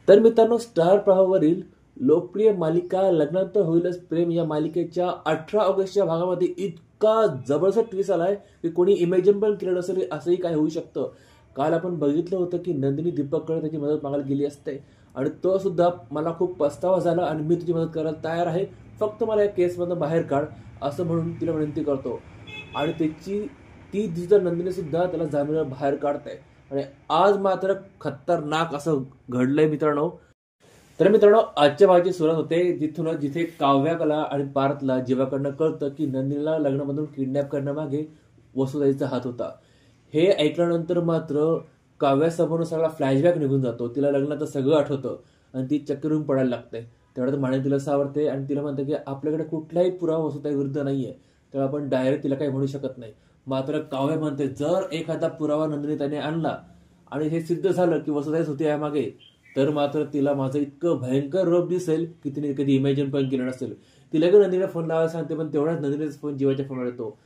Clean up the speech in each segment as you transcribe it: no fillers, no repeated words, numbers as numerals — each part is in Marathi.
तर मित्रांनो, स्टार प्रवाहावरील लोकप्रिय मालिका लग्नानंतर होईलच प्रेम या मालिकेच्या 18 ऑगस्टच्या भागामध्ये इतका जबरदस्त ट्विस्ट आलाय की कोणी इमॅजिन पण केलं नसेल असंही काय होऊ शकतं. काल आपण बघितलं होतं की नंदिनी दीपककडे त्याची मदत मागायला गेली असते आणि तो सुद्धा मला खूप पस्तावा झाला आणि मी तुझी मदत करायला तयार आहे, फक्त मला या केसमधून बाहेर काढ असं म्हणून तिला विनंती करतो. आणि ती दिसत नंदिनी सुद्धा त्याला जामीनवर बाहेर काढते. आणि आज मात्र खतरनाक असं घडलंय मित्रांनो. तर मित्रांनो, आजच्या भागाची सुरुवात होते जिथे काव्याला आणि पार्थला जीवाकडनं कळतं की नंदिनीला लग्नामधून किडनॅप करण्यामागे वसुधाईचा हात होता. हे ऐकल्यानंतर मात्र काव्यासमोर सगळा फ्लॅशबॅक निघून जातो. तिला लग्नाचं सगळं आठवतं आणि ती चक्करून पडायला लागते. तेवढ्यात माने तिला सावरते आणि तिला म्हणते की आपल्याकडे कुठलाही पुरावा वसुधाई विरुद्ध नाहीये, तर आपण डायरेक्ट तिला काही म्हणू शकत नाही. मात्र काव्य म्हणते जर एखादा पुरावा नंदिनी त्याने आणला आणि हे सिद्ध झालं की वसुधाईच होती यामागे, तर मात्र तिला माझं इतकं भयंकर रूप दिसेल की तिने कधी इमॅजिन पण केलं नसेल. तिला की नंदिनीला फोन लावायला सांगते, पण तेवढ्याच नंदिनीचा फोन जीवाच्या फोनवर येतो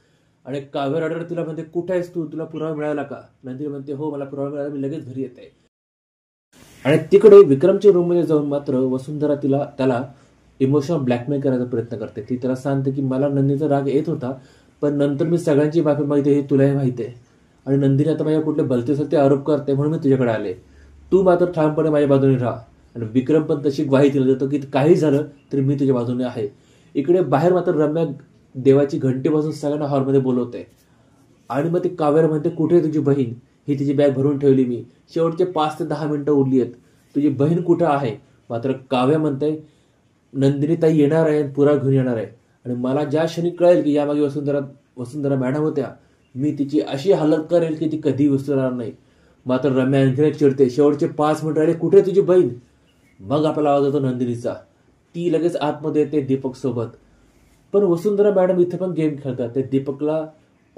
आणि काव्य रडर तिला म्हणते कुठे आहेस तू, तुला पुरावा मिळाला का? नंदिनी म्हणते हो मला पुरावा मिळाला, मी लगेच घरी येते. आणि तिकडे विक्रमच्या रूम मध्ये जाऊन मात्र वसुंधरा त्याला इमोशनल ब्लॅकमेल करायचा प्रयत्न करते. ती त्याला सांगते की मला नंदिनीचा राग येत होता, पण नंतर मी सगळ्यांची माफी मागितली हे तुलाही माहिती आहे आणि नंदिनी आता माझ्या कुठले भलते सलते आरोप करते म्हणून मी तुझ्याकडे आले. तू मात्र ठामपणे माझ्या बाजूने राहा. आणि विक्रम पण तशी ग्वाही दिली देतो की काही झालं तरी मी तुझ्या बाजूने आहे. इकडे बाहेर मात्र रम्या देवाची घंटी वाजून सगळ्यांना हॉलमध्ये बोलवते आणि मग ती काव्याला म्हणते कुठे तुझी बहीण, ही तिची बॅग भरून ठेवली मी, शेवटचे 5 ते 10 मिनिटं उरली आहेत, तुझी बहीण कुठं आहे? मात्र काव्य म्हणते नंदिनी ताई येणार आहे, पुरा घेऊन येणार आहे आणि मला ज्या क्षणी कळेल की यामागे वसुंधरा मॅडम होत्या, मी तिची अशी हालत करेल की ती कधी विसरणार नाही. मात्र रम्या आणखीन चिडते, शेवटचे 5 मिनिटं आले, कुठे तुझी बहीण? मग आपला आवाज होतो नंदिनीचा. ती लगेच आतमध्ये येते दीपक सोबत. पण वसुंधरा मॅडम इथे पण गेम खेळतात. ते दीपकला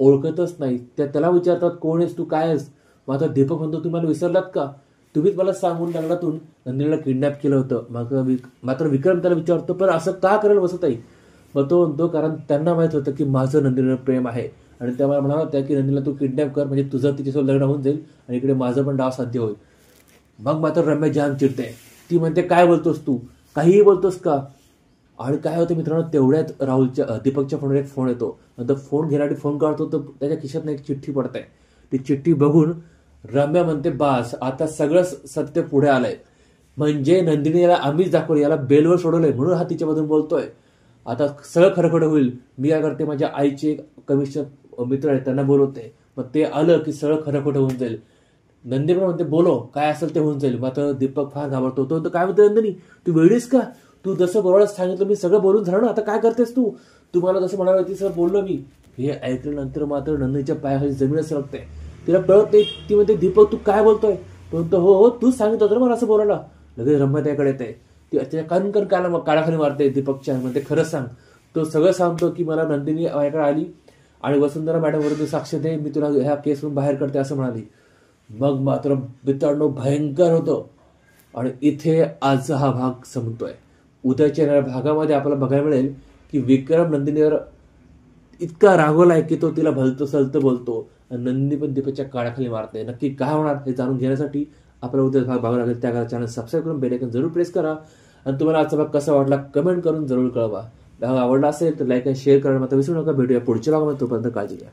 ओळखतच नाही. त्याला विचारतात कोण आहेस तू, काय आहेस? मात्र दीपक म्हणतो तुम्ही मला विसरलात का? तुम्हीच मला सांगून लग्नातून नंदिनीला किडनॅप केलं होतं. मात्र विक्रम त्याला विचारतो पण असं का करेल वसुताई? मग तो म्हणतो कारण त्यांना माहित होतं की माझं नंदिनीवर प्रेम आहे आणि त्या मला म्हणाला होत्या की नंदिनीला तू किडनॅप कर, म्हणजे तुझं तिच्यासोबत लग्न होऊन जाईल आणि इकडे माझं पण डाव साध्य होईल. मग मात्र रम्या जाम चिडते. ती म्हणते काय बोलतोस तू, काहीही बोलतोस का? आणि काय होतं मित्रांनो, तेवढ्यात दीपकच्या फोनवर एक फोन येतो. नंतर फोन घेण्यासाठी फोन काढतो तर त्याच्या खिशात एक चिठ्ठी पडते. ती चिठ्ठी बघून रम्या म्हणते बास आता सगळं सत्य पुढे आलंय, म्हणजे नंदिनीला आम्हीच दाखवलं, याला बेलवर सोडवलंय म्हणून हा तिच्यामधून बोलतोय. आता सगळं खरं होईल. मी काय करते, माझ्या आईचे एक कमिशनर मित्र आहेत त्यांना बोलवते, मग ते आलं की सगळं खरं होऊन जाईल. नंदिनी पण म्हणते बोलो काय असेल ते होऊन जाईल. मात्र दीपक फार घाबरतो. तो काय म्हणते नंदिनी तू वेळीस का? तू जसं बरोबर सांगितलं मी सगळं बोलून झालं ना, आता काय करतेस तू? तुम्हाला जसं म्हणाल ती सर बोललो मी. हे ऐकल्यानंतर मात्र नंदिनीच्या पायाखाली जमीन सरकते. तिला कळत नाही. ती म्हणते दीपक तू काय बोलतोय? तो म्हणतो हो तूच सांगितलं होतं मला असं बोलायला. लगेच रम्या त्याकडे येते. ती त्याच्या कणकण काळाखाली मारते दीपकच्या. म्हणते खरंच सांग. तो सगळं सांगतो की मला नंदिनी माझ्याकडे आली आणि वसुंधरा मॅडम विरुद्ध साक्ष दे, मी तुला ह्या केसवरून बाहेर करते असं म्हणाली. मग मात्र मित्रांनो भयंकर होतो आणि इथे आजचा हा भाग संपतोय. उद्याच्या येणाऱ्या भागामध्ये आपल्याला बघायला मिळेल की विक्रम नंदिनीवर इतका रागवलाय की तो तिला भलतं सलतं बोलतो आणि नंदिनी पण दीपकच्या काळाखाली मारते. नक्की काय होणार हे जाणून घेण्यासाठी आपल्याला उद्या भाग बघावा लागेल. त्या चॅनल सबस्क्राईब करून बेल आयकॉन जरूर प्रेस करा आणि तुम्हाला आजचा भाग कसा वाटला कमेंट करून जरूर कळवा. भाग आवडला असेल तर लाईक आणि शेअर करायला मात्र विसरू नका. भेटूया पुढच्या भागामध्ये, तोपर्यंत काळजी घ्या.